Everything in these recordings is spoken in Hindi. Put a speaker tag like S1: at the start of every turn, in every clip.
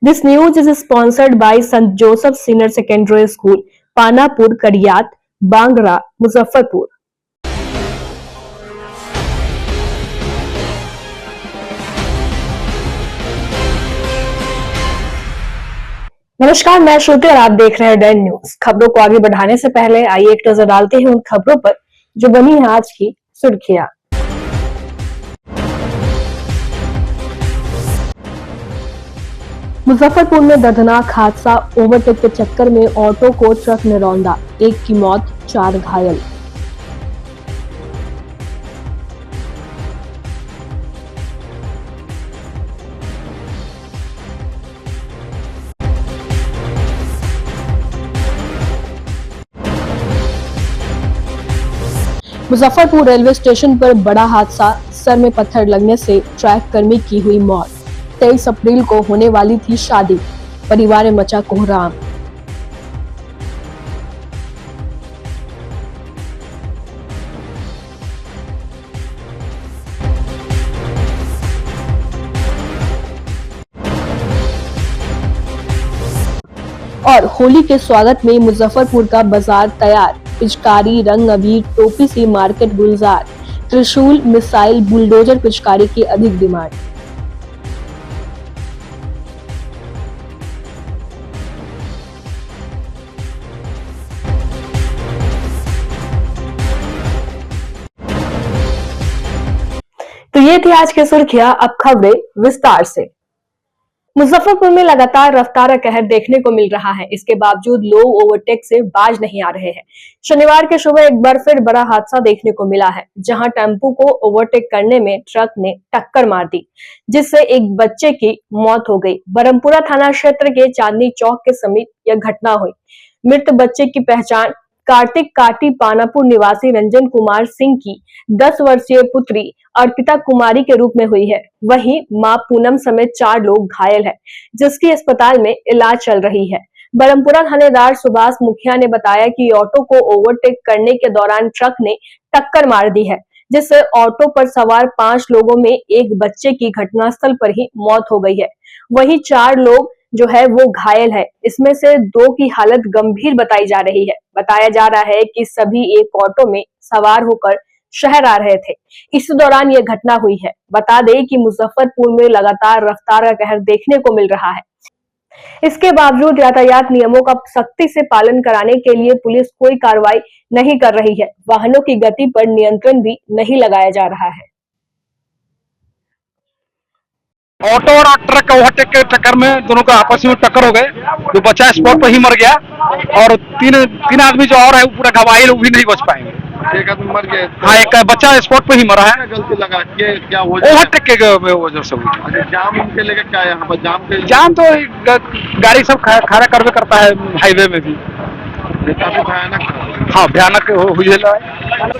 S1: This news is sponsored by St. Joseph Senior Secondary School, Panapur, Kariyat, Bangra, Muzaffarpur. नमस्कार, मैं श्रुति और आप देख रहे हैं डन न्यूज। खबरों को आगे बढ़ाने से पहले आइए एक नजर डालते हैं उन खबरों पर जो बनी है आज की सुर्खियां। मुजफ्फरपुर में दर्दनाक हादसा, ओवरटेक के चक्कर में ऑटो को ट्रक ने रौंदा, एक की मौत, 4 घायल। मुजफ्फरपुर रेलवे स्टेशन पर बड़ा हादसा, सर में पत्थर लगने से ट्रैक कर्मी की हुई मौत। 23 अप्रैल को होने वाली थी शादी, परिवार में मचा कोहराम। और होली के स्वागत में मुजफ्फरपुर का बाजार तैयार, पिचकारी, रंग अबीर, टोपी से मार्केट गुलजार, त्रिशूल, मिसाइल, बुलडोजर पिचकारी की अधिक डिमांड। तो ये थी आज की सुर्खियां, अब खबरें विस्तार से। मुजफ्फरपुर में लगातार रफ्तार का कहर देखने को मिल रहा है। इसके बावजूद लोग ओवरटेक से बाज नहीं आ रहे हैं। शनिवार की सुबह एक बार फिर बड़ा हादसा देखने को मिला है, जहां टेम्पू को ओवरटेक करने में ट्रक ने टक्कर मार दी, जिससे एक बच्चे की मौत हो गई। बरमपुरा थाना क्षेत्र के चांदनी चौक के समीप यह घटना हुई। मृत बच्चे की पहचान कार्तिक काटी पानापुर निवासी रंजन कुमार सिंह की 10 वर्षीय पुत्री अर्पिता कुमारी के रूप में हुई है। वहीं मां पूनम समेत 4 लोग घायल हैं, जिसकी अस्पताल में इलाज चल रही है। बरमपुरा थानेदार सुभाष मुखिया ने बताया कि ऑटो को ओवरटेक करने के दौरान ट्रक ने टक्कर मार दी है, जिससे ऑटो पर सवार 5 लोगों में एक बच्चे की घटनास्थल पर ही मौत हो गई है। वहीं 4 लोग जो है वो घायल है। इसमें से 2 की हालत गंभीर बताई जा रही है। बताया जा रहा है कि सभी एक ऑटो में सवार होकर शहर आ रहे थे। इस दौरान यह घटना हुई है। बता दें कि मुजफ्फरपुर में लगातार रफ्तार का कहर देखने को मिल रहा है। इसके बावजूद यातायात नियमों का सख्ती से पालन कराने के लिए पुलिस कोई कार्रवाई नहीं कर रही है। वाहनों की गति पर नियंत्रण भी नहीं लगाया जा रहा है।
S2: ऑटो और ट्रक का ओवरटेक के चक्कर में दोनों का आपस में टक्कर हो गए। जो बच्चा स्पॉट पर ही मर गया और तीन आदमी जो और है वो पूरा घायल, वो भी नहीं बच पाएंगे।
S3: एक आदमी मर गया।
S2: हाँ, एक बच्चा स्पॉट पर ही मरा है।
S3: गलती लगा के क्या
S2: ओवरटेक के वजह से।
S3: जाम उनके लेके क्या है यहाँ पर?
S2: जाम तो गाड़ी सब खड़ा करवे करता है हाईवे में भी।
S3: काफी भयानक।
S2: हाँ, भयानक हुई है।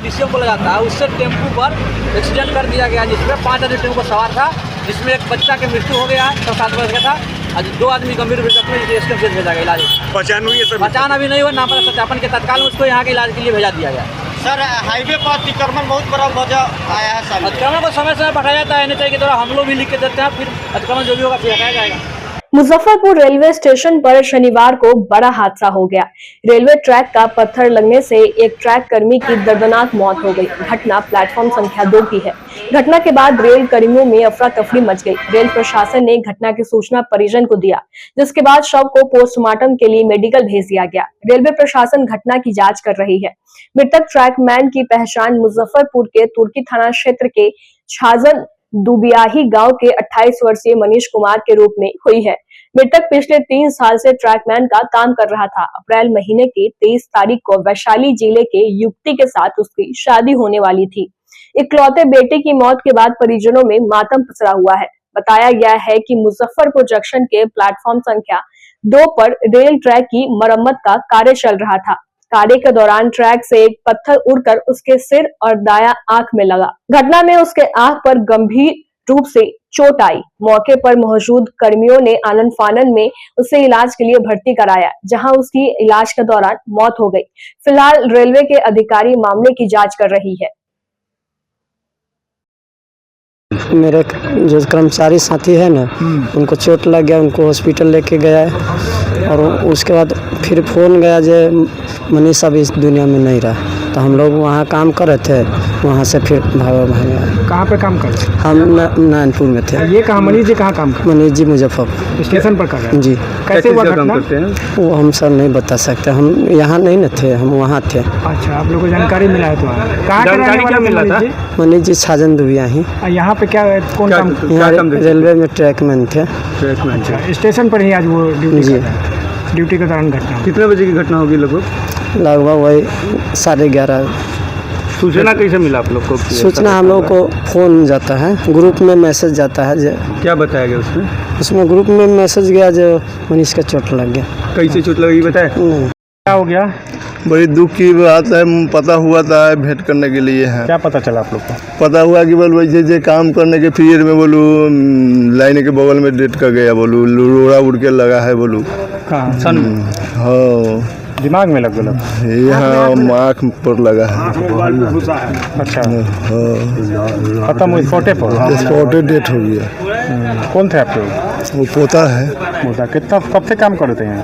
S4: डीसीएम को लगा था, उससे टेम्पू पर एक्सीडेंट कर दिया गया, जिसमें 5 आदमी टेम्पू पर सवार था, जिसमें एक बच्चा की मृत्यु हो गया है, 7 वर्ष का था, और 2 आदमी गंभीर रूप से भेजा गया इलाज। पहचान अभी नहीं हुआ, नाम पर सत्यापन के तत्काल में उसको यहाँ के इलाज के लिए भेजा दिया गया।
S5: सर, हाईवे पर अतिक्रमण बहुत बड़ा वजह आया है। सर,
S4: अतिक्रमण को समय समय बढ़ाया जाता है, एनएचआई के द्वारा हम लोग भी लिख के देते हैं, फिर अतिक्रमण जो भी होगा फिर हटाया जाएगा।
S1: मुजफ्फरपुर रेलवे स्टेशन पर शनिवार को बड़ा हादसा हो गया। रेलवे ट्रैक का पत्थर लगने से एक ट्रैक कर्मी की दर्दनाक मौत हो गई। घटना प्लेटफॉर्म संख्या 2 की है। घटना के बाद रेल कर्मियों में अफरा तफरी मच गई। रेल प्रशासन ने घटना की सूचना परिजन को दिया, जिसके बाद शव को पोस्टमार्टम के लिए मेडिकल भेज दिया गया। रेलवे प्रशासन घटना की जाँच कर रही है। मृतक ट्रैकमैन की पहचान मुजफ्फरपुर के तुर्की थाना क्षेत्र के छाजन दुबियाही गांव के 28 वर्षीय मनीष कुमार के रूप में हुई है। मृतक पिछले 3 साल से ट्रैकमैन का काम कर रहा था। अप्रैल महीने की 23 तारीख को वैशाली जिले के युवती के साथ उसकी शादी होने वाली थी। इकलौते बेटे की मौत के बाद परिजनों में मातम पसरा हुआ है। बताया गया है कि मुजफ्फरपुर जंक्शन के प्लेटफॉर्म संख्या 2 पर रेल ट्रैक की मरम्मत का कार्य चल रहा था। कार्य के दौरान ट्रैक से एक पत्थर उड़कर उसके सिर और दाया आंख में लगा। घटना में उसके आंख पर गंभीर रूप से चोट आई। मौके पर मौजूद कर्मियों ने आनन फानन में उसे इलाज के लिए भर्ती कराया, जहां उसकी इलाज के दौरान मौत हो गई। फिलहाल रेलवे के अधिकारी मामले की जांच कर रही है।
S6: मेरे जो कर्मचारी साथी है ना, उनको चोट लग गया, उनको हॉस्पिटल लेके गया है। और उसके बाद फिर फ़ोन गया जो मनीष अब इस दुनिया में नहीं रहा। तो हम लोग वहाँ काम कर रहे थे, वहाँ से फिर भागा।
S7: कहाँ पे काम कर रहे थे?
S6: हम नारायणपुर में थे।
S7: ये कहाँ मनीष जी कहाँ काम कर?
S6: मनीष जी मुजफ्फरपुर
S7: स्टेशन पर कर रहे हैं
S6: जी।
S7: कैसे हुआ घटना?
S6: वो हम सर नहीं बता सकते, हम यहाँ नहीं न थे, हम वहाँ थे।
S7: अच्छा, आप लोगों को जानकारी मिला है? तो कहाँ जानकारी क्या मिला था?
S6: मनीष जी छाजन दुबिया ही।
S7: यहाँ पे क्या कौन काम?
S6: यहाँ रेलवे में ट्रैकमैन थे।
S7: अच्छा, स्टेशन पर ही आज वो ड्यूटी ड्यूटी के दौरान घटना।
S8: कितने बजे की घटना होगी लगभग
S6: वही 11:30।
S8: सूचना कैसे मिला आप लोग को?
S6: सूचना हम लोग को फ़ोन जाता है, ग्रुप में मैसेज जाता है।
S8: क्या बताया गया उसमें?
S6: उसमें ग्रुप में मैसेज गया जो मनीष का चोट लग गया।
S8: कैसे चोट लगी बताया?
S7: क्या हो गया?
S9: बड़ी दुख की बात है। पता हुआ था भेंट करने के लिए है।
S7: क्या पता चला आप लोग को?
S9: पता हुआ कि बोल वैसे काम करने के पीरियड में बोलू लाइन के बगल में डेट का गया, बोलू रोड़ा उड़ के लगा है, बोलू
S7: कहाँ? सन में?
S9: हाँ,
S7: दिमाग में लग गया?
S9: यहाँ आँख पर लगा है।
S7: अच्छा,
S9: हाँ,
S7: खत्म हुई स्पॉटे पर?
S9: स्पॉटेड डेट हो गया।
S7: कौन थे आप लोग?
S9: वो पोता है।
S7: मोटा कितना कब से काम करते हैं?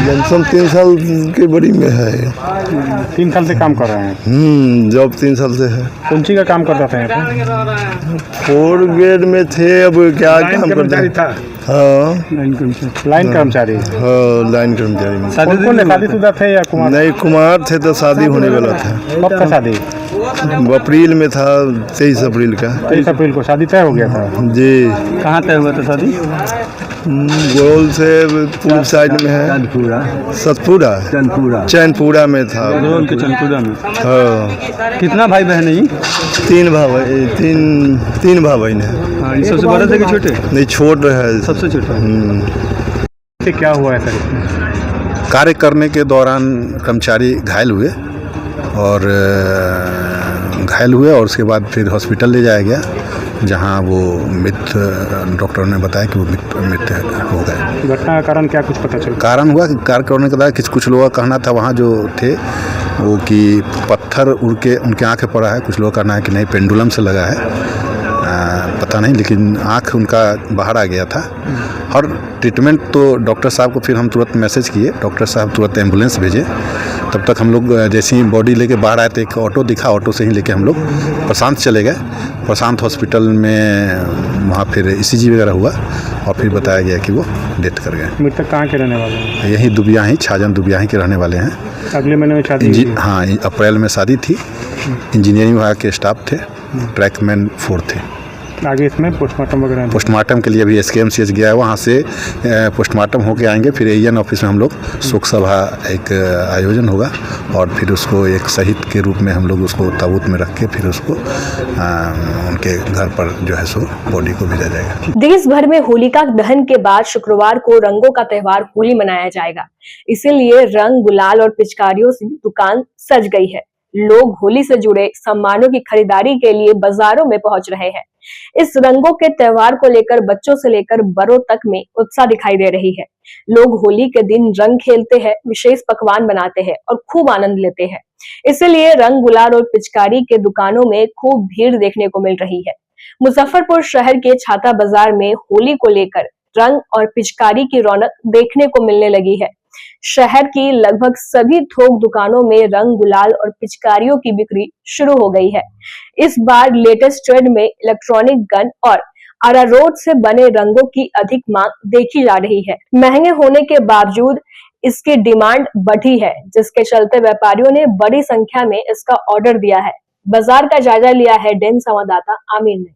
S9: लमसम 3 साल के बड़ी में है।
S7: 3 साल से काम कर रहे हैं?
S9: जॉब 3 साल से है।
S7: कौन सी का काम करता था यहाँ पे?
S9: 4 ग्रेड में थे। अब क्या काम करते हैं? हाँ,
S7: लाइन कर्मचारी।
S9: हाँ, लाइन कर्मचारी में।
S7: शादीशुदा थे या कुमार?
S9: नहीं, कुमार थे तो शादी होने वाला था।
S7: कब का शादी?
S9: अप्रैल में था, 23 अप्रैल का।
S7: 23 अप्रैल को शादी तय हो गया था
S9: जी।
S8: कहाँ तय हुआ था शादी?
S9: गोल से पूर्व साइड में है, सतपुरा चैनपुरा में था।
S8: गोल के चनपुरा में।
S9: हाँ।
S8: कितना भाई बहन है?
S9: 3 भाई बहन है।
S8: हाँ, ये सबसे बड़ा थे कि छोटे?
S9: नहीं, छोट है,
S8: सबसे छोटा।
S7: क्या हुआ है सर?
S10: कार्य करने के दौरान कर्मचारी घायल हुए और उसके बाद फिर हॉस्पिटल ले जाया गया, जहां वो मृत, डॉक्टर ने बताया कि वो मृत हो गए।
S7: घटना का कारण क्या कुछ पता चला?
S10: कारण हुआ कि कार्य करने के दौरान कुछ लोगों का कहना था वहाँ जो थे वो कि पत्थर उड़ के उनके आँखें पड़ा है। कुछ लोगों का कहना है कि नहीं, पेंडुलम से लगा है, पता नहीं, लेकिन आँख उनका बाहर आ गया था। और ट्रीटमेंट तो डॉक्टर साहब को फिर हम तुरंत मैसेज किए, डॉक्टर साहब तुरंत एम्बुलेंस भेजे। तब तक हम लोग जैसे ही बॉडी लेके बाहर आए तो एक ऑटो दिखा, ऑटो से ही लेके हम लोग प्रशांत चले गए। प्रशांत हॉस्पिटल में वहाँ फिर ECG वगैरह हुआ और फिर बताया गया कि वो डेथ कर गए।
S7: मृतक कहाँ के रहने वाले हैं?
S10: यहीं दुबिया ही, छाजन दुबिया ही के रहने वाले हैं।
S7: अगले महीने में शादी हुई?
S10: हाँ, अप्रैल में शादी थी। इंजीनियरिंग विभाग के स्टाफ थे, ट्रैकमैन 4 थे।
S7: आगे इसमें पोस्टमार्टम वगैरह?
S10: पोस्टमार्टम के लिए अभी SKMCH गया है, वहाँ से पोस्टमार्टम होके आएंगे। फिर AN ऑफिस में हम लोग शोक सभा एक आयोजन होगा और फिर उसको एक शहीद के रूप में हम लोग उसको ताबूत में रख के फिर उसको उनके घर पर जो है सो बॉडी को भेजा जाएगा।
S1: देश भर में होलिका दहन के बाद शुक्रवार को रंगों का त्योहार होली मनाया जाएगा। इसीलिए रंग, गुलाल और पिचकारियों से दुकान सज गई है। लोग होली से जुड़े सामानों की खरीदारी के लिए बाजारों में पहुंच रहे हैं। इस रंगों के त्योहार को लेकर बच्चों से लेकर बड़ों तक में उत्साह दिखाई दे रही है। लोग होली के दिन रंग खेलते हैं, विशेष पकवान बनाते हैं और खूब आनंद लेते हैं। इसलिए रंग, गुलाल और पिचकारी के दुकानों में खूब भीड़ देखने को मिल रही है। मुजफ्फरपुर शहर के छाता बाजार में होली को लेकर रंग और पिचकारी की रौनक देखने को मिलने लगी है। शहर की लगभग सभी थोक दुकानों में रंग, गुलाल और पिचकारियों की बिक्री शुरू हो गई है। इस बार लेटेस्ट ट्रेंड में इलेक्ट्रॉनिक गन और अरारोट से बने रंगों की अधिक मांग देखी जा रही है। महंगे होने के बावजूद इसकी डिमांड बढ़ी है, जिसके चलते व्यापारियों ने बड़ी संख्या में इसका ऑर्डर दिया है। बाजार का जायजा लिया है डेन संवाददाता आमिर ने।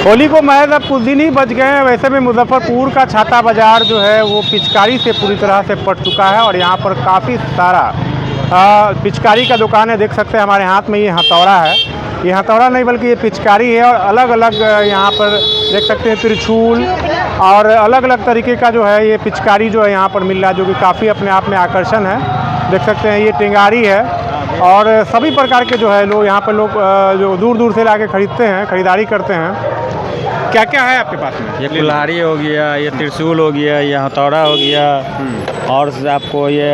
S7: होली को महज अब कुछ दिन ही बच गए हैं। वैसे में मुजफ्फरपुर का छाता बाजार जो है वो पिचकारी से पूरी तरह से पट चुका है और यहाँ पर काफ़ी सारा पिचकारी का दुकान है। देख सकते हैं हमारे हाथ में ये हथौड़ा है। ये हथौड़ा नहीं बल्कि ये पिचकारी है और अलग अलग यहाँ पर देख सकते हैं त्रिशूल और अलग अलग तरीके का जो है ये पिचकारी जो है यहाँ पर मिल रहा है, जो कि काफ़ी अपने आप में आकर्षण है। देख सकते हैं ये टेंगारी है और सभी प्रकार के जो है लोग यहाँ पर जो दूर दूर से लाके खरीदते हैं, खरीदारी करते हैं। क्या क्या है आपके पास में?
S11: ये कुल्हाड़ी हो गया, ये त्रिशूल हो गया, ये हथौड़ा हो गया और आपको ये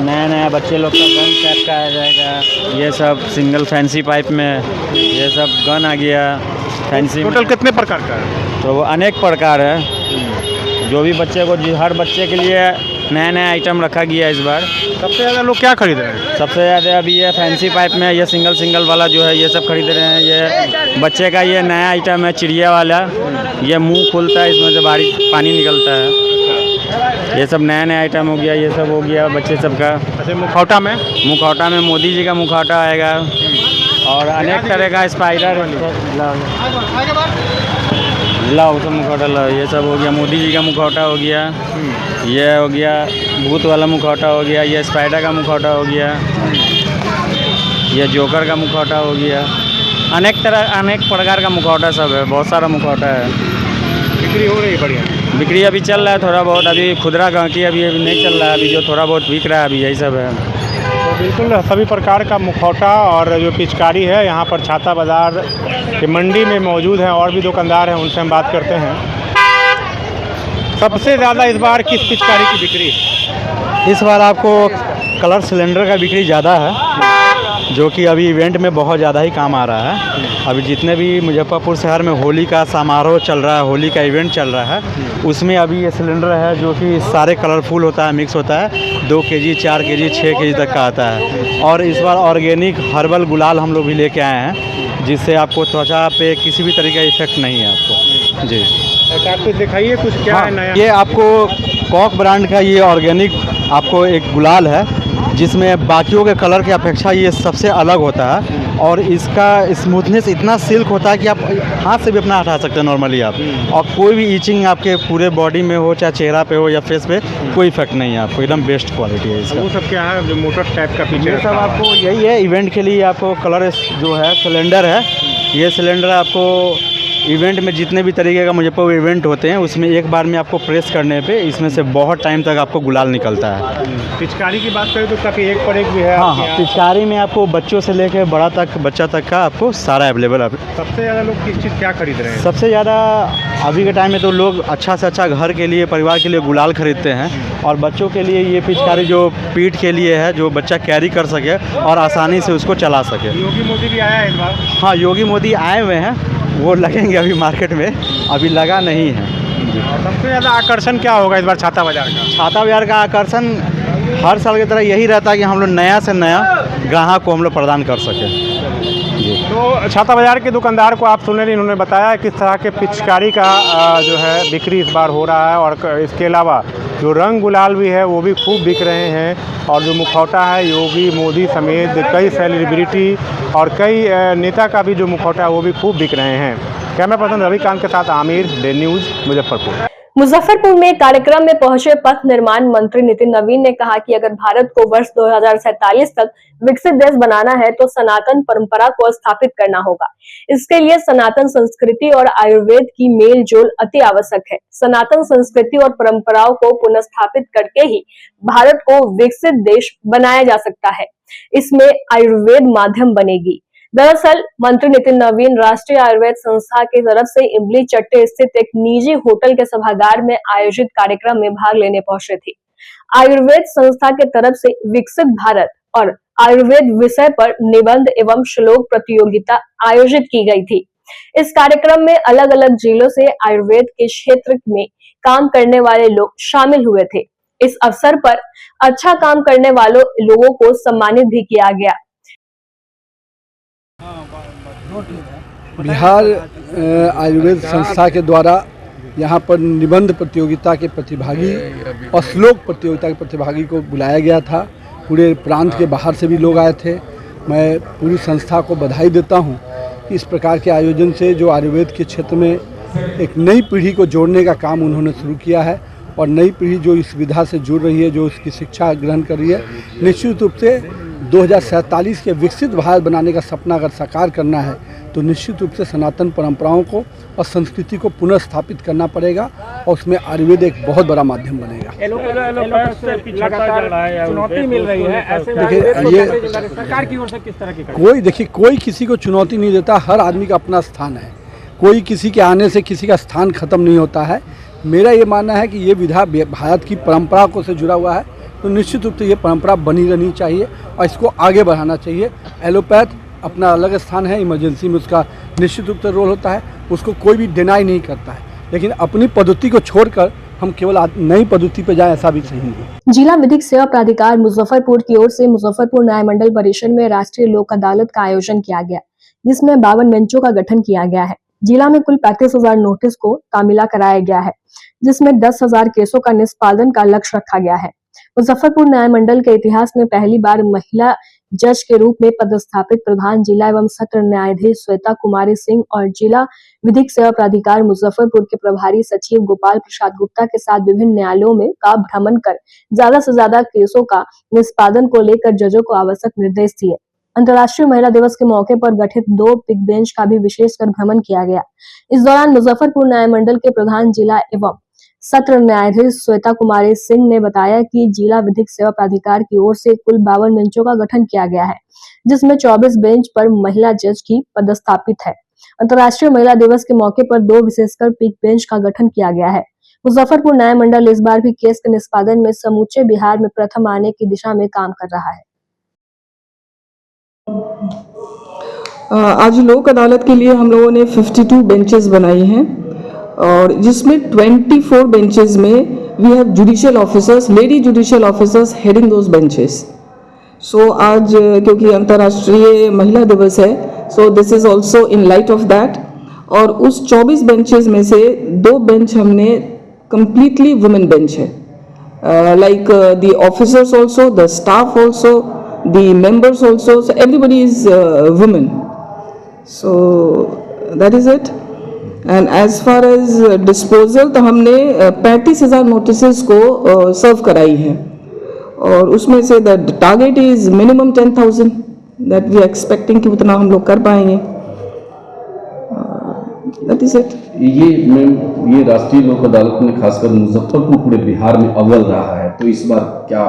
S11: नया नया बच्चे लोग का गन टाइप का आ जाएगा, ये सब सिंगल फैंसी पाइप में ये सब गन आ गया फैंसी।
S7: टोटल कितने प्रकार का है?
S11: तो अनेक प्रकार है, जो भी बच्चे को हर बच्चे के लिए नया नया आइटम रखा गया है इस बार।
S7: सबसे ज़्यादा लोग क्या खरीद रहे हैं?
S11: सबसे ज़्यादा अभी ये फैंसी पाइप में ये सिंगल वाला जो है ये सब खरीद रहे हैं। ये बच्चे का ये नया आइटम है चिड़िया वाला, ये मुंह खुलता है, इसमें से बारिश पानी निकलता है। ये सब नया आइटम हो गया, ये सब हो गया बच्चे सब का।
S7: अच्छा, मुखौटा में
S11: मोदी जी का मुखौटा आएगा और अनेक तरह का स्पाइडर लाओ सब मुखौटा लाओ, ये सब हो गया। मोदी जी का मुखौटा हो गया, ये हो गया भूत वाला मुखौटा हो गया, ये स्पाइडर का मुखौटा हो गया, ये जोकर का मुखौटा हो गया। अनेक प्रकार का मुखौटा सब है, बहुत सारा मुखौटा है।
S7: बिक्री हो रही है बढ़िया?
S11: बिक्री अभी चल रहा है थोड़ा बहुत, अभी खुदरा गांकी अभी नहीं चल रहा है, अभी जो थोड़ा बहुत बिक रहा है अभी यही सब है।
S7: तो बिल्कुल सभी प्रकार का मुखौटा और जो पिचकारी है यहाँ पर छाता बाज़ार की मंडी में मौजूद है। और भी दुकानदार हैं, उनसे हम बात करते हैं। सबसे ज़्यादा इस बार किस पिचकारी की बिक्री?
S11: इस बार आपको कलर सिलेंडर का बिक्री ज़्यादा है, जो कि अभी इवेंट में बहुत ज़्यादा ही काम आ रहा है। अभी जितने भी मुजफ्फरपुर शहर में होली का समारोह चल रहा है, होली का इवेंट चल रहा है, उसमें अभी ये सिलेंडर है जो कि सारे कलरफुल होता है, मिक्स होता है। 2 केजी 4 केजी 6 केजी तक का आता है। और इस बार ऑर्गेनिक हर्बल गुलाल हम लोग भी लेके आए हैं, जिससे आपको त्वचा पे किसी भी तरीके का इफेक्ट नहीं है आपको। जी
S7: कुछ दिखाइए, कुछ क्या है नया?
S11: ये आपको कॉक ब्रांड का ये ऑर्गेनिक आपको एक गुलाल है, जिसमें बाकियों के कलर की अपेक्षा ये सबसे अलग होता है। और इसका स्मूथनेस इतना सिल्क होता है कि आप हाथ से भी अपना हटा सकते हैं नॉर्मली आप, और कोई भी ईचिंग आपके पूरे बॉडी में हो, चाहे चेहरा पे हो या फेस पे, कोई इफेक्ट नहीं है आपको। एकदम बेस्ट क्वालिटी है इसका।
S7: वो सब क्या है जो मोटर टाइप का फीचर?
S11: ये सब आपको यही है, इवेंट के लिए आपको कलर जो है सिलेंडर है। ये सिलेंडर आपको इवेंट में जितने भी तरीके का मुजफ्फरपुर इवेंट होते हैं उसमें एक बार में आपको प्रेस करने पे इसमें से बहुत टाइम तक आपको गुलाल निकलता है।
S7: पिचकारी की बात करें तो काफ़ी एक पर एक भी है।
S11: हाँ, पिचकारी में आपको बच्चों से लेकर बच्चा तक का आपको सारा अवेलेबल है।
S7: सबसे ज़्यादा लोग किस चीज़ क्या खरीद रहे हैं?
S11: सबसे ज़्यादा अभी के टाइम में तो लोग अच्छा से अच्छा घर के लिए, परिवार के लिए गुलाल खरीदते हैं। और बच्चों के लिए ये पिचकारी जो पीठ के लिए है, जो बच्चा कैरी कर सके और आसानी से उसको चला सके।
S7: योगी मोदी भी आया है इस बार?
S11: हाँ, योगी मोदी आए हुए हैं, वो लगेंगे अभी मार्केट में, अभी लगा नहीं है।
S7: सबसे ज़्यादा आकर्षण क्या होगा इस बार छाता बाजार का?
S11: छाता बाजार का आकर्षण हर साल की तरह यही रहता है कि हम लोग नया से नया ग्राहक को हम लोग प्रदान कर सकें।
S7: तो छाता बाजार के दुकानदार को आप सुने, इन्होंने बताया किस तरह के पिचकारी का जो है बिक्री इस बार हो रहा है। और इसके अलावा जो रंग गुलाल भी है वो भी खूब बिक रहे हैं। और जो मुखौटा है, योगी मोदी समेत कई सेलिब्रिटी और कई नेता का भी जो मुखौटा है वो भी खूब बिक रहे हैं। कैमरा पर्सन रविकांत के साथ आमिर, डे न्यूज़, मुजफ्फरपुर।
S1: मुजफ्फरपुर में कार्यक्रम में पहुंचे पथ निर्माण मंत्री नितिन नवीन ने कहा कि अगर भारत को वर्ष 2047 तक विकसित देश बनाना है तो सनातन परंपरा को स्थापित करना होगा। इसके लिए सनातन संस्कृति और आयुर्वेद की मेल जोल अति आवश्यक है। सनातन संस्कृति और परंपराओं को पुनर्स्थापित करके ही भारत को विकसित देश बनाया जा सकता है। इसमें आयुर्वेद माध्यम बनेगी। दरअसल मंत्री नितिन नवीन राष्ट्रीय आयुर्वेद संस्था की तरफ से इमली चट्टे स्थित एक निजी होटल के सभागार में आयोजित कार्यक्रम में भाग लेने पहुंचे थे। आयुर्वेद संस्था के तरफ से विकसित भारत और आयुर्वेद विषय पर निबंध एवं श्लोक प्रतियोगिता आयोजित की गई थी। इस कार्यक्रम में अलग अलग जिलों से आयुर्वेद के क्षेत्र में काम करने वाले लोग शामिल हुए थे। इस अवसर पर अच्छा काम करने वालों लोगों को सम्मानित भी किया गया।
S12: बिहार आयुर्वेद संस्था के द्वारा यहाँ पर निबंध प्रतियोगिता के प्रतिभागी और श्लोक प्रतियोगिता के प्रतिभागी को बुलाया गया था। पूरे प्रांत के बाहर से भी लोग आए थे। मैं पूरी संस्था को बधाई देता हूँ कि इस प्रकार के आयोजन से जो आयुर्वेद के क्षेत्र में एक नई पीढ़ी को जोड़ने का काम उन्होंने शुरू किया है। और नई पीढ़ी जो इस विधा से जुड़ रही है, जो उसकी शिक्षा ग्रहण कर रही है, निश्चित रूप से 2047 के विकसित भारत बनाने का सपना अगर साकार करना है तो निश्चित रूप से सनातन परंपराओं को और संस्कृति को पुनर्स्थापित करना पड़ेगा। और उसमें आयुर्वेद एक बहुत बड़ा माध्यम बनेगा।
S7: चुनौती मिल रही है, ऐसे
S12: देखिए ये
S7: सरकार की ओर से किस तरह की?
S12: कोई किसी को चुनौती नहीं देता। हर आदमी का अपना स्थान है। कोई किसी के आने से किसी का स्थान खत्म नहीं होता है। मेरा ये मानना है कि ये विधा भारत की परंपरा को से जुड़ा हुआ है। तो निश्चित रूप से ये परंपरा बनी रहनी चाहिए और इसको आगे बढ़ाना चाहिए। एलोपैथ अपना अलग स्थान है, इमरजेंसी में उसका निश्चित रूप से रोल होता है, उसको कोई भी डिनाई नहीं करता है, लेकिन अपनी पद्धति को छोड़कर हम केवल नई पद्धति पर जाएं ऐसा भी सही नहीं।
S1: जिला विधिक सेवा प्राधिकार मुजफ्फरपुर की ओर से मुजफ्फरपुर न्याय मंडल परिसर में राष्ट्रीय लोक अदालत का आयोजन किया गया, जिसमें 52 बेंचों का गठन किया गया है। जिला में कुल 35,000 नोटिस को तामीला कराया गया है, जिसमें 10,000 केसों का निष्पादन का लक्ष्य रखा गया है। मुजफ्फरपुर न्याय मंडल के इतिहास में पहली बार महिला जज के रूप में पदस्थापित प्रधान जिला एवं सत्र न्यायाधीश श्वेता कुमारी सिंह और जिला विधिक सेवा प्राधिकार मुजफ्फरपुर के प्रभारी सचिव गोपाल प्रसाद गुप्ता के साथ विभिन्न न्यायालयों में का भ्रमण कर ज्यादा से ज्यादा केसों का निष्पादन को लेकर जजों को आवश्यक निर्देश दिए। अंतर्राष्ट्रीय महिला दिवस के मौके पर गठित 2 पिक बेंच का भी विशेषकर भ्रमण किया गया। इस दौरान मुजफ्फरपुर न्याय मंडल के प्रधान जिला एवं सत्र न्यायाधीश श्वेता कुमारी सिंह ने बताया कि जिला विधिक सेवा प्राधिकार की ओर से कुल 52 बेंचों का गठन किया गया है, जिसमें 24 बेंच पर महिला जज की पदस्थापित है। अंतर्राष्ट्रीय महिला दिवस के मौके पर 2 विशेषकर पिक बेंच का गठन किया गया है। मुजफ्फरपुर न्याय मंडल इस बार भी केस के निष्पादन में समूचे बिहार में प्रथम आने की दिशा में काम कर रहा है।
S13: आज लोक अदालत के लिए हम लोगों ने 52 बेंचेस बनाई हैं और जिसमें 24 बेंचेस में we have judicial officers, lady judicial officers heading those benches. So आज क्योंकि अंतर्राष्ट्रीय महिला दिवस है, so this is also in light of that. और उस 24 बेंचेस में से 2 बेंच हमने कंप्लीटली वुमेन बेंच है, like the officers also, the staff also, the members also, so everybody is women, so that is it. And as far as disposal, तो हमने 35,000 नोटिसेस को सर्व कराई है और उसमें से the target is minimum 10,000 that we are expecting कि उतना हम लोग कर पाएंगे। that is it.
S14: ये राष्ट्रीय लोक अदालत में खासकर मुजफ्फरपुर पूरे बिहार में अव्वल रहा है, तो इस बार क्या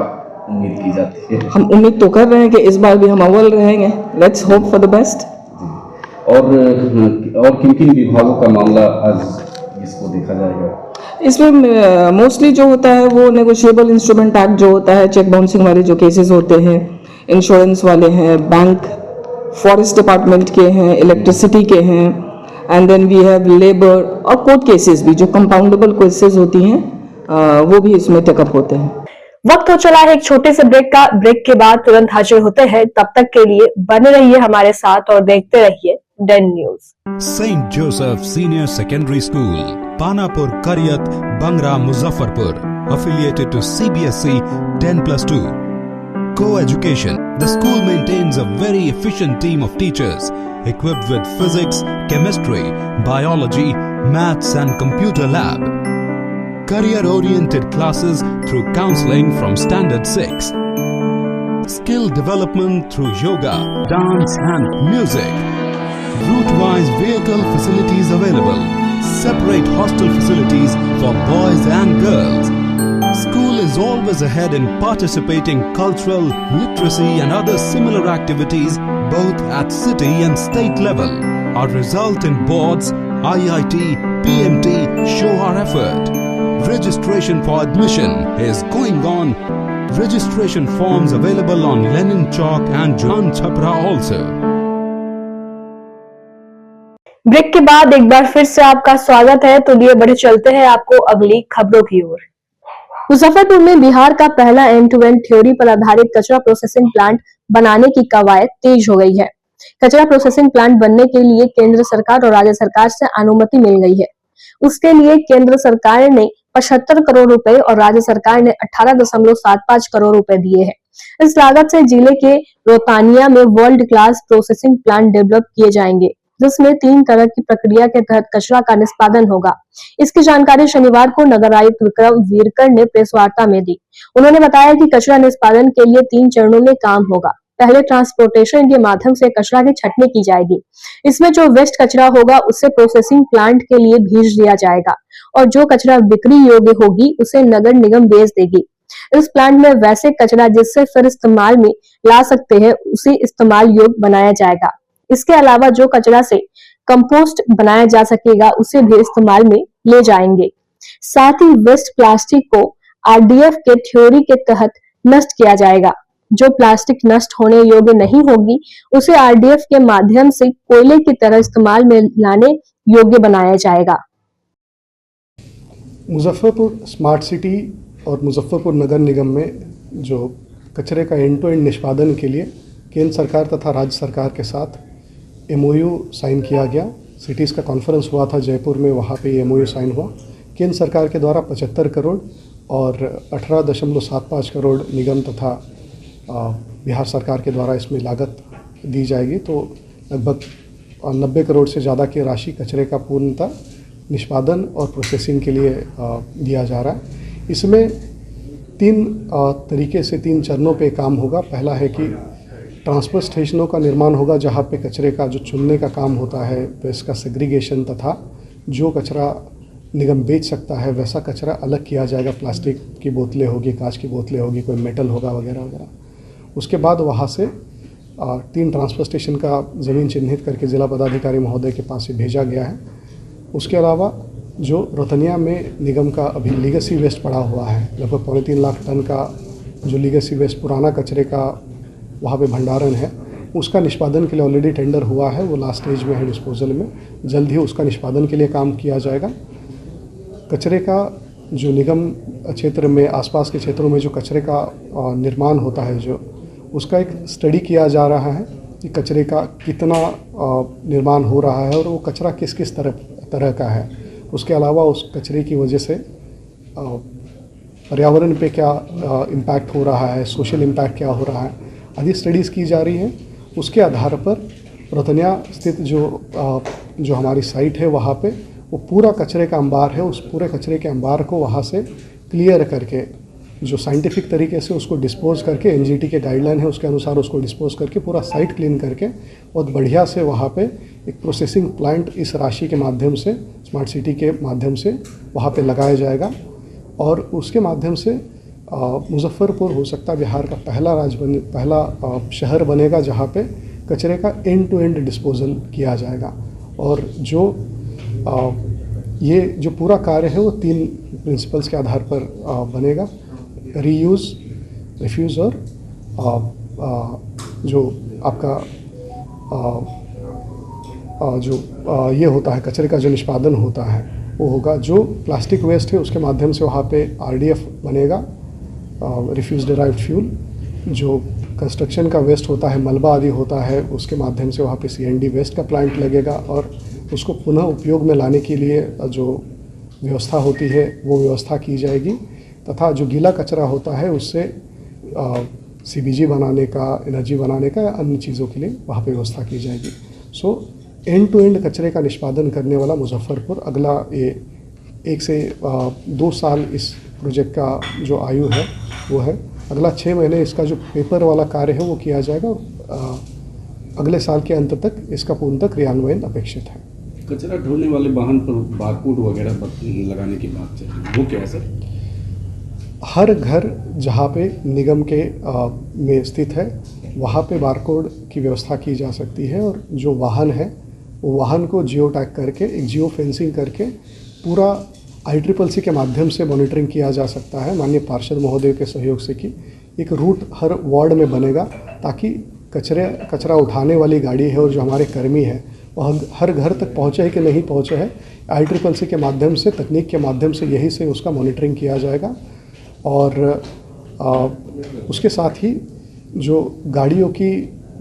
S14: उम्मीद की जाती है?
S13: हम उम्मीद तो कर रहे हैं कि इस बार भी हम अव्वल रहेंगे। Let's hope for the best.
S14: और किन-किन विभागों का मामला आज इसको देखा जाएगा?
S13: इसमें मोस्टली जो होता है वो नेगोशिएबल इंस्ट्रूमेंट एक्ट जो होता है, चेक बाउंसिंग वाले जो केसेस होते हैं, इंश्योरेंस वाले हैं, बैंक, फॉरेस्ट डिपार्टमेंट के हैं, इलेक्ट्रिसिटी के हैं, and then we have labour और कोर्ट केसेस भी जो कंपाउंडेबल केसेस होती हैं वो भी इसमें टेकअप होते हैं।
S1: वक्त हो चला है एक छोटे से ब्रेक का। ब्रेक के बाद तुरंत हाजिर होते हैं, तब तक के लिए बने रहिए हमारे साथ और देखते रहिए Den News.
S15: Saint Joseph senior secondary school, Panapur, Kariyat, Bangra, Muzaffarpur, affiliated to CBSE 10+2. Co-education. The school maintains a very efficient team of teachers equipped with physics, chemistry, biology, maths and computer lab. Career-oriented classes through counseling from Standard 6. Skill development through yoga, dance and music. Route-wise vehicle facilities available. Separate hostel facilities for boys and girls. School is always ahead in participating cultural, literacy and other similar activities both at city and state level. Our result in boards, IIT, PMT show our effort. Registration for admission is going on. Registration forms available on Lenin Chowk and Juan Chhapra also.
S1: Break के बाद एक बार फिर से आपका स्वागत है, तो लिए बढ़े चलते हैं आपको अगली खबरों की ओर। मुजफ्फरपुर में बिहार का पहला एंड-टू-एंड थ्योरी पर आधारित कचरा प्रोसेसिंग प्लांट बनाने की कवायद तेज हो गई है। कचरा प्रोसेसिंग प्लांट बनने के लिए केंद्र सरकार और राज्य सरकार से अनुमति मिल गई है। उसके लिए केंद्र सरकार ने 75 करोड़ रुपए और राज्य सरकार ने 18.75 करोड़ रुपए दिए हैं। इस लागत से जिले के रोतानिया में world class processing plant develop किए जाएंगे, जिसमें 3 तरह की प्रक्रिया के तहत कचरा का निष्पादन होगा। इसकी जानकारी शनिवार को नगर आयुक्त विक्रम वीरकर ने प्रेस वार्ता में दी। उन्होंने बताया कि कचरा निष्पादन के लिए 3 चरणों में काम होगा। पहले ट्रांसपोर्टेशन के माध्यम से कचरा की छटनी की जाएगी। इसमें जो वेस्ट कचरा होगा उसे प्रोसेसिंग प्लांट के लिए भेज दिया जाएगा और जो कचरा बिक्री योग्य होगी उसे नगर निगम बेच देगी। इस प्लांट में वैसे कचरा जिससे फिर इस्तेमाल में ला सकते हैं उसे इस्तेमाल योग्य बनाया जाएगा। इसके अलावा जो कचरा से कंपोस्ट बनाया जा सकेगा उसे भी इस्तेमाल में ले जाएंगे। साथ ही वेस्ट प्लास्टिक को RDF के थ्योरी के तहत नष्ट किया जाएगा। जो प्लास्टिक नष्ट होने योग्य नहीं होगी उसे आरडीएफ के माध्यम से कोयले की तरह इस्तेमाल में लाने योग्य बनाया जाएगा।
S16: मुजफ्फरपुर स्मार्ट सिटी और मुजफ्फरपुर नगर निगम में जो कचरे का एंड टू एंड निष्पादन के लिए केंद्र सरकार तथा राज्य सरकार के साथ एमओयू साइन किया गया। सिटीज़ का कॉन्फ्रेंस हुआ था जयपुर में, वहाँ पे एमओयू साइन हुआ। केंद्र सरकार के द्वारा 75 करोड़ और 18.75 करोड़ निगम तथा बिहार सरकार के द्वारा इसमें लागत दी जाएगी। तो लगभग 90 करोड़ से ज़्यादा की राशि कचरे का पूर्णतः निष्पादन और प्रोसेसिंग के लिए दिया जा रहा है। इसमें 3 तरीके से 3 चरणों पे काम होगा। पहला है कि ट्रांसफर स्टेशनों का निर्माण होगा, जहाँ पे कचरे का जो चुनने का काम होता है, वेस्ट का सेग्रीगेशन तथा जो कचरा निगम बेच सकता है वैसा कचरा अलग किया जाएगा। प्लास्टिक की बोतलें होगी, कांच की बोतलें होगी, कोई मेटल होगा वगैरह वगैरह। उसके बाद वहाँ से 3 ट्रांसफर स्टेशन का ज़मीन चिन्हित करके जिला पदाधिकारी महोदय के पास से भेजा गया है। उसके अलावा जो रोतनिया में निगम का अभी लीगेसी वेस्ट पड़ा हुआ है, लगभग 3.25 लाख टन का जो लीगेसी वेस्ट पुराना कचरे का वहाँ पे भंडारण है, उसका निष्पादन के लिए ऑलरेडी टेंडर हुआ है। वो लास्ट स्टेज में है डिस्पोजल में। जल्द ही उसका निष्पादन के लिए काम किया जाएगा। कचरे का जो निगम क्षेत्र में आसपास के क्षेत्रों में जो कचरे का निर्माण होता है, जो उसका एक स्टडी किया जा रहा है कि कचरे का कितना निर्माण हो रहा है और वो कचरा किस किस तरह का है। उसके अलावा उस कचरे की वजह से पर्यावरण पे क्या इम्पैक्ट हो रहा है, सोशल इम्पैक्ट क्या हो रहा है, आदि स्टडीज़ की जा रही हैं। उसके आधार पर रोतनिया स्थित जो हमारी साइट है, वहाँ पे वो पूरा कचरे का अंबार है, उस पूरे कचरे के अंबार को वहाँ से क्लियर करके जो साइंटिफिक तरीके से उसको डिस्पोज करके, एनजीटी के गाइडलाइन है उसके अनुसार उसको डिस्पोज करके पूरा साइट क्लीन करके बहुत बढ़िया से वहाँ पे एक प्रोसेसिंग प्लांट इस राशि के माध्यम से, स्मार्ट सिटी के माध्यम से वहाँ पे लगाया जाएगा। और उसके माध्यम से मुजफ्फरपुर हो सकता है बिहार का पहला शहर बनेगा जहाँ पे कचरे का एंड टू एंड डिस्पोजल किया जाएगा। और जो ये जो पूरा कार्य है वो 3 प्रिंसिपल्स के आधार पर बनेगा। रीयूज़, रिफ्यूज़ और जो आपका जो ये होता है कचरे का जो निष्पादन होता है वो होगा। जो प्लास्टिक वेस्ट है उसके माध्यम से वहाँ पे आरडीएफ बनेगा, रिफ्यूज़ डिराइव्ड फ्यूल। जो कंस्ट्रक्शन का वेस्ट होता है, मलबा आदि होता है, उसके माध्यम से वहाँ पे सीएनडी वेस्ट का प्लांट लगेगा और उसको पुनः उपयोग में लाने के लिए जो व्यवस्था होती है वो व्यवस्था की जाएगी। तथा जो गीला कचरा होता है उससे सीबीजी बनाने का, एनर्जी बनाने का, अन्य चीज़ों के लिए वहाँ पे व्यवस्था की जाएगी। सो एंड टू एंड कचरे का निष्पादन करने वाला मुजफ्फरपुर अगला 1 से 2 साल इस प्रोजेक्ट का जो आयु है वो है। अगला 6 महीने इसका जो पेपर वाला कार्य है वो किया जाएगा और अगले साल के अंत तक इसका पूर्णतः क्रियान्वयन अपेक्षित है।
S14: कचरा ढोने वाले वाहन पर बारकोड वगैरह लगाने की बात है, वो क्या है सर?
S16: हर घर जहाँ पे निगम के में स्थित है वहाँ पे बारकोड की व्यवस्था की जा सकती है। और जो वाहन है वो वाहन को जियो टैग करके, एक जियो फेंसिंग करके पूरा ICCC के माध्यम से मॉनिटरिंग किया जा सकता है। माननीय पार्षद महोदय के सहयोग से कि एक रूट हर वार्ड में बनेगा ताकि कचरा उठाने वाली गाड़ी है और जो हमारे कर्मी है वह हर घर तक पहुँचे है कि नहीं पहुँचे है, ICCC के माध्यम से, तकनीक के माध्यम से यही से उसका मॉनिटरिंग किया जाएगा। और उसके साथ ही जो गाड़ियों की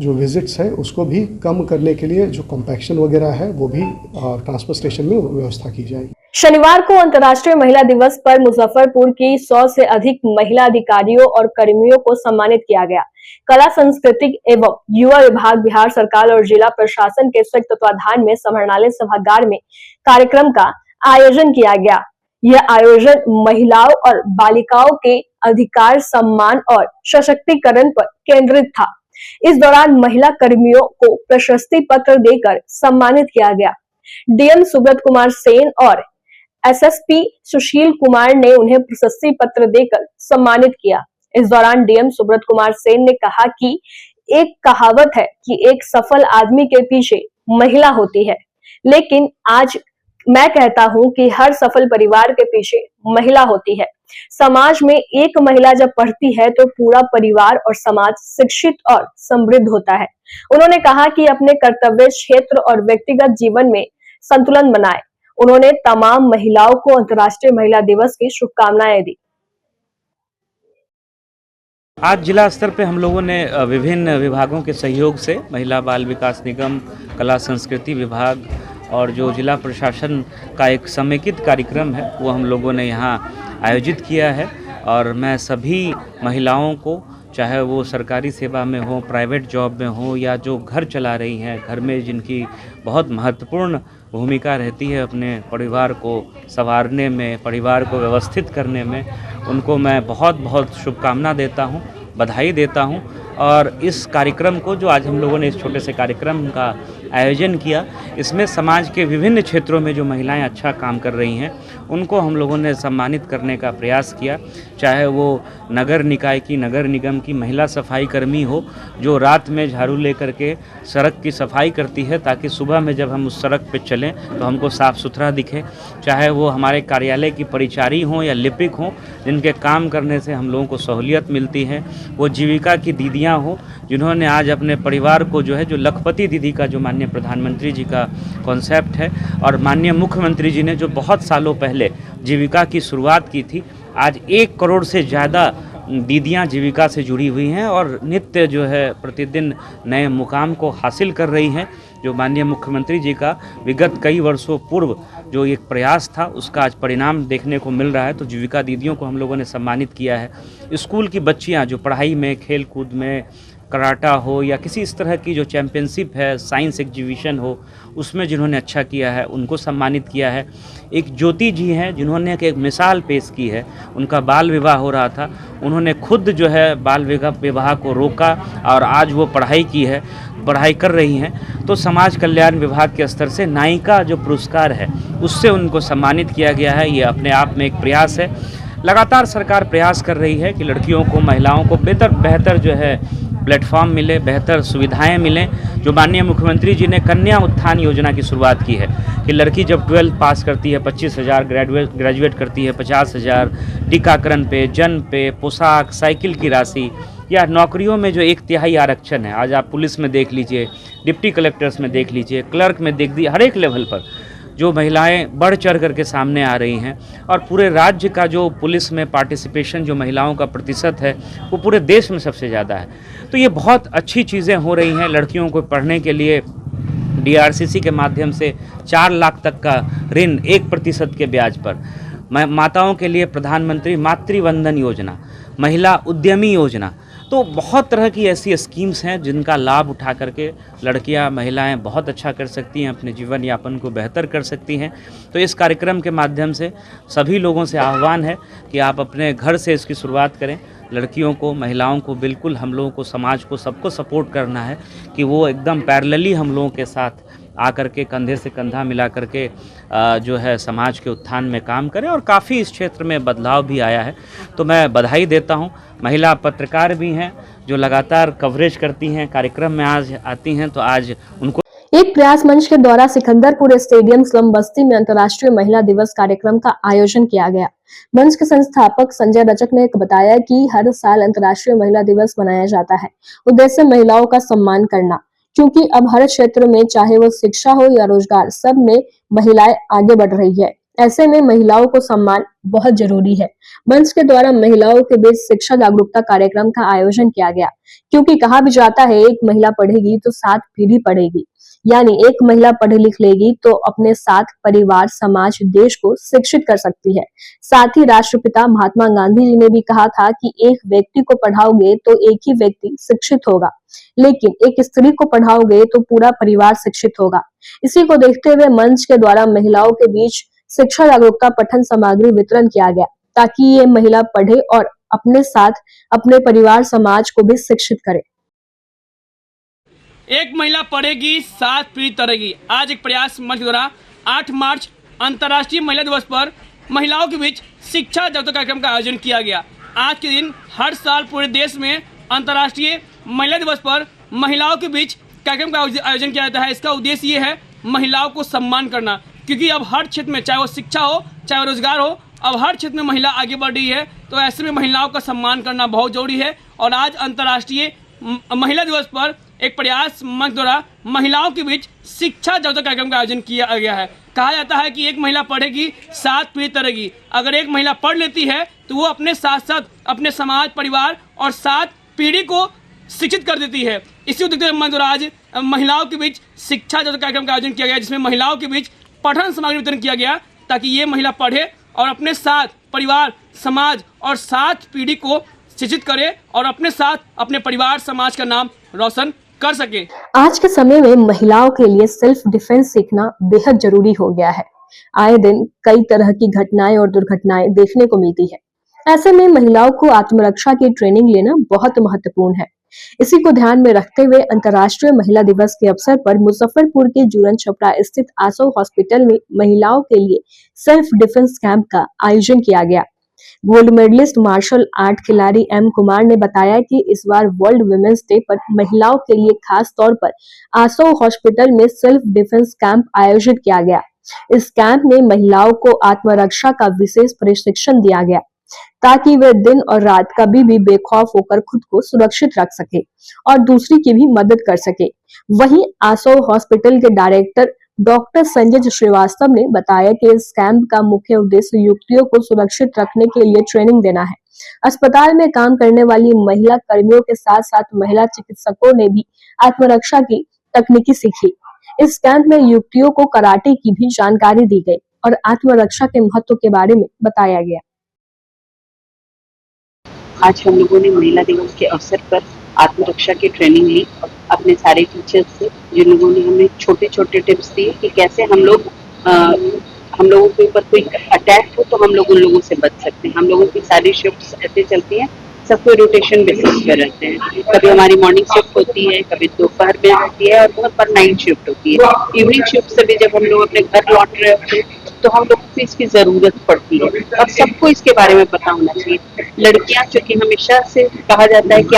S16: जो विजिट्स है उसको भी कम करने के लिए जो कॉम्पैक्शन वगैरह है वो भी ट्रांसफर स्टेशन में व्यवस्था की जाएगी।
S1: शनिवार को अंतर्राष्ट्रीय महिला दिवस पर मुजफ्फरपुर की 100 से अधिक महिला अधिकारियों और कर्मियों को सम्मानित किया गया। कला, संस्कृति एवं युवा विभाग, बिहार सरकार और जिला प्रशासन के संयुक्त तत्वाधान में समाहरणालय सभागार में कार्यक्रम का आयोजन किया गया। यह आयोजन महिलाओं और बालिकाओं के अधिकार, सम्मान और सशक्तिकरण पर केंद्रित था। इस दौरान महिला कर्मियों को प्रशस्ति पत्र देकर सम्मानित किया गया। डीएम सुब्रत कुमार सेन और एसएसपी सुशील कुमार ने उन्हें प्रशस्ति पत्र देकर सम्मानित किया। इस दौरान डीएम सुब्रत कुमार सेन ने कहा कि एक कहावत है कि एक सफल आदमी के पीछे महिला होती है, लेकिन आज मैं कहता हूं कि हर सफल परिवार के पीछे महिला होती है। समाज में एक महिला जब पढ़ती है तो पूरा परिवार और समाज शिक्षित और समृद्ध होता है। उन्होंने कहा कि अपने कर्तव्य क्षेत्र और व्यक्तिगत जीवन में संतुलन बनाए। उन्होंने तमाम महिलाओं को अंतर्राष्ट्रीय महिला दिवस की शुभकामनाएं दी।
S17: आज जिला स्तर पे हम लोगों ने विभिन्न विभागों के सहयोग से महिला बाल विकास निगम, कला संस्कृति विभाग और जो जिला प्रशासन का एक समेकित कार्यक्रम है वो हम लोगों ने यहाँ आयोजित किया है। और मैं सभी महिलाओं को, चाहे वो सरकारी सेवा में हो, प्राइवेट जॉब में हो, या जो घर चला रही हैं, घर में जिनकी बहुत महत्वपूर्ण भूमिका रहती है अपने परिवार को संवारने में, परिवार को व्यवस्थित करने में, उनको मैं बहुत बहुत शुभकामना देता हूँ, बधाई देता हूँ। और इस कार्यक्रम को जो आज हम लोगों ने इस छोटे से कार्यक्रम का आयोजन किया, इसमें समाज के विभिन्न क्षेत्रों में जो महिलाएं अच्छा काम कर रही हैं उनको हम लोगों ने सम्मानित करने का प्रयास किया। चाहे वो नगर निकाय की, नगर निगम की महिला सफाई कर्मी हो जो रात में झाड़ू लेकर के सड़क की सफाई करती है ताकि सुबह में जब हम उस सड़क पर चलें तो हमको साफ़ सुथरा दिखे। चाहे वो हमारे कार्यालय की परिचारी हों या लिपिक हों जिनके काम करने से हम लोगों को सहूलियत मिलती है। वो जीविका की दीदियाँ हो जिन्होंने आज अपने परिवार को जो है, जो लखपति दीदी का जो माननीय प्रधानमंत्री जी का कॉन्सेप्ट है और माननीय मुख्यमंत्री जी ने जो बहुत सालों पहले जीविका की शुरुआत की थी, आज 1 करोड़ से ज़्यादा दीदियाँ जीविका से जुड़ी हुई हैं और नित्य जो है प्रतिदिन नए मुकाम को हासिल कर रही हैं। जो माननीय मुख्यमंत्री जी का विगत कई वर्षों पूर्व जो एक प्रयास था उसका आज परिणाम देखने को मिल रहा है। तो जीविका दीदियों को हम लोगों ने सम्मानित किया है। स्कूल की बच्चियां जो पढ़ाई में, खेल कूद में, कराटा हो या किसी इस तरह की जो चैम्पियनशिप है, साइंस एग्जीबिशन हो, उसमें जिन्होंने अच्छा किया है उनको सम्मानित किया है। एक ज्योति जी हैं जिन्होंने एक मिसाल पेश की है। उनका बाल विवाह हो रहा था, उन्होंने खुद जो है बाल विवाह को रोका और आज वो पढ़ाई कर रही हैं। तो समाज कल्याण विभाग के स्तर से नायिका जो पुरस्कार है उससे उनको सम्मानित किया गया है। ये अपने आप में एक प्रयास है। लगातार सरकार प्रयास कर रही है कि लड़कियों को, महिलाओं को बेहतर जो है प्लेटफॉर्म मिले, बेहतर सुविधाएं मिलें। जो माननीय मुख्यमंत्री जी ने कन्या उत्थान योजना की शुरुआत की है कि लड़की जब 12th पास करती है 25,000, ग्रेजुएट करती है 50,000, टीकाकरण पे, जन्म पे, पोशाक, साइकिल की राशि या नौकरियों में जो 1/3 आरक्षण है, आज आप पुलिस में देख लीजिए, डिप्टी कलेक्टर्स में देख लीजिए, क्लर्क में देख लीजिए, हर एक लेवल पर जो महिलाएं बढ़ चढ़ करके सामने आ रही हैं। और पूरे राज्य का जो पुलिस में पार्टिसिपेशन जो महिलाओं का प्रतिशत है वो पूरे देश में सबसे ज़्यादा है। तो ये बहुत अच्छी चीज़ें हो रही हैं। लड़कियों को पढ़ने के लिए DRCC के माध्यम से 4 लाख तक का ऋण 1% के ब्याज पर, माताओं के लिए प्रधानमंत्री मातृवंदन योजना, महिला उद्यमी योजना, तो बहुत तरह की ऐसी स्कीम्स हैं जिनका लाभ उठा करके लड़कियां, महिलाएं बहुत अच्छा कर सकती हैं, अपने जीवन यापन को बेहतर कर सकती हैं। तो इस कार्यक्रम के माध्यम से सभी लोगों से आह्वान है कि आप अपने घर से इसकी शुरुआत करें। लड़कियों को, महिलाओं को बिल्कुल हम लोगों को, समाज को, सबको सपोर्ट करना है कि वो एकदम पैरेलली हम लोगों के साथ आकर के कंधे से कंधा मिला करके जो है समाज के उत्थान में काम करें। और काफ़ी इस क्षेत्र में बदलाव भी आया है। तो मैं बधाई देता हूं। महिला पत्रकार भी हैं जो लगातार कवरेज करती हैं, कार्यक्रम में आज आती हैं, तो आज उनको
S1: एक प्रयास मंच के द्वारा सिकंदरपुर स्टेडियम स्लम बस्ती में अंतर्राष्ट्रीय महिला दिवस कार्यक्रम का आयोजन किया गया। मंच के संस्थापक संजय रचक ने बताया कि हर साल अंतर्राष्ट्रीय महिला दिवस मनाया जाता है। उद्देश्य महिलाओं का सम्मान करना, क्योंकि अब हर क्षेत्र में, चाहे वो शिक्षा हो या रोजगार, सब में महिलाएं आगे बढ़ रही है। ऐसे में महिलाओं को सम्मान बहुत जरूरी है। मंच के द्वारा महिलाओं के बीच शिक्षा जागरूकता कार्यक्रम का आयोजन किया गया, क्योंकि कहा भी जाता है एक महिला पढ़ेगी तो 7 पीढ़ी पढ़ेगी, यानी एक महिला पढ़ लिख लेगी तो अपने साथ परिवार, समाज, देश को शिक्षित कर सकती है। साथ ही राष्ट्रपिता महात्मा गांधी जी ने भी कहा था कि एक व्यक्ति को पढ़ाओगे तो एक ही व्यक्ति शिक्षित होगा, लेकिन एक स्त्री को पढ़ाओगे तो पूरा परिवार शिक्षित होगा। इसी को देखते हुए मंच के द्वारा महिलाओं के बीच शिक्षा जागरूकता पठन सामग्री वितरण किया गया, ताकि ये महिला पढ़े और अपने साथ अपने परिवार, समाज को भी शिक्षित करे।
S18: एक महिला पढ़ेगी 7 पीढ़ी तरेगी। आज एक प्रयास मंच द्वारा 8 मार्च अंतर्राष्ट्रीय महिला दिवस पर महिलाओं के बीच शिक्षा जागरूकता कार्यक्रम का आयोजन किया गया। आज के दिन हर साल पूरे देश में अंतर्राष्ट्रीय महिला दिवस पर महिलाओं के बीच कार्यक्रम का आयोजन किया जाता है। इसका उद्देश्य ये है महिलाओं को सम्मान करना, क्योंकि अब हर क्षेत्र में, चाहे वो शिक्षा हो, चाहे वो रोजगार हो, अब हर क्षेत्र में महिला आगे बढ़ रही है, तो ऐसे में महिलाओं का सम्मान करना बहुत जरूरी है। और आज अंतर्राष्ट्रीय महिला दिवस पर एक प्रयास मंच द्वारा महिलाओं के बीच शिक्षा जागरूकता कार्यक्रम का आयोजन किया गया है। कहा जाता है कि एक महिला पढ़ेगी 7 पीढ़ी तरेगी। अगर एक महिला पढ़ लेती है तो वो अपने साथ साथ अपने समाज, परिवार और 7 पीढ़ी को शिक्षित कर देती है। इसी उद्देश्य से मंच द्वारा आज महिलाओं के बीच शिक्षा जागरूकता कार्यक्रम का आयोजन किया गया, जिसमें महिलाओं के बीच पठन सामग्री वितरण किया गया ताकि ये महिला पढ़े और अपने साथ परिवार, समाज और 7 पीढ़ी को शिक्षित करे और अपने साथ अपने परिवार, समाज का नाम रोशन कर सके।
S1: आज के समय में महिलाओं के लिए सेल्फ डिफेंस सीखना बेहद जरूरी हो गया है। आए दिन कई तरह की घटनाएं और दुर्घटनाएं देखने को मिलती है। ऐसे में महिलाओं को आत्मरक्षा की ट्रेनिंग लेना बहुत महत्वपूर्ण है। इसी को ध्यान में रखते हुए अंतर्राष्ट्रीय महिला दिवस के अवसर पर मुजफ्फरपुर के जुरन छपरा स्थित आसो हॉस्पिटल में महिलाओं के लिए सेल्फ डिफेंस कैंप का आयोजन किया गया। गोल्ड मेडलिस्ट मार्शल आर्ट खिलाड़ी एम कुमार ने बताया कि इस बार वर्ल्ड वुमेन्स डे पर महिलाओं के लिए खास तौर पर आसो हॉस्पिटल में सेल्फ डिफेंस कैंप आयोजित किया गया। इस कैंप में महिलाओं को आत्मरक्षा का विशेष प्रशिक्षण दिया गया ताकि वे दिन और रात कभी भी बेखौफ होकर खुद को सुरक्षित रख सके और दूसरी की भी मदद कर सके। वहीं आसो हॉस्पिटल के डायरेक्टर डॉक्टर संजय श्रीवास्तव ने बताया कि इस कैंप का मुख्य उद्देश्य युवतियों को सुरक्षित रखने के लिए ट्रेनिंग देना है। अस्पताल में काम करने वाली महिला कर्मियों के साथ साथ महिला चिकित्सकों ने भी आत्मरक्षा की तकनीकी सीखी। इस कैंप में युवतियों को कराटे की भी जानकारी दी गई और आत्मरक्षा के महत्व के बारे में बताया गया।
S19: आज हम लोगों ने महिला दिवस के अवसर पर आत्मरक्षा की ट्रेनिंग ली अपने सारे टीचर्स से, जिन लोगों ने हमें छोटे छोटे टिप्स दिए कि कैसे हम लोगों के ऊपर कोई अटैक हो तो हम लोग उन लोगों से बच सकते हैं। हम लोगों की सारी शिफ्ट्स ऐसे चलती हैं, सबको रोटेशन बेसिस पे रहते हैं। कभी हमारी मॉर्निंग शिफ्ट होती है, कभी दोपहर में होती है और बहुत बार नाइट शिफ्ट होती है। इवनिंग शिफ्ट से भी जब हम लोग अपने घर लौट रहे होते हैं तो हम लोगों को इसकी जरूरत पड़ती है और सबको इसके बारे में पता होना चाहिए। लड़कियां, चूंकि हमेशा से कहा जाता है कि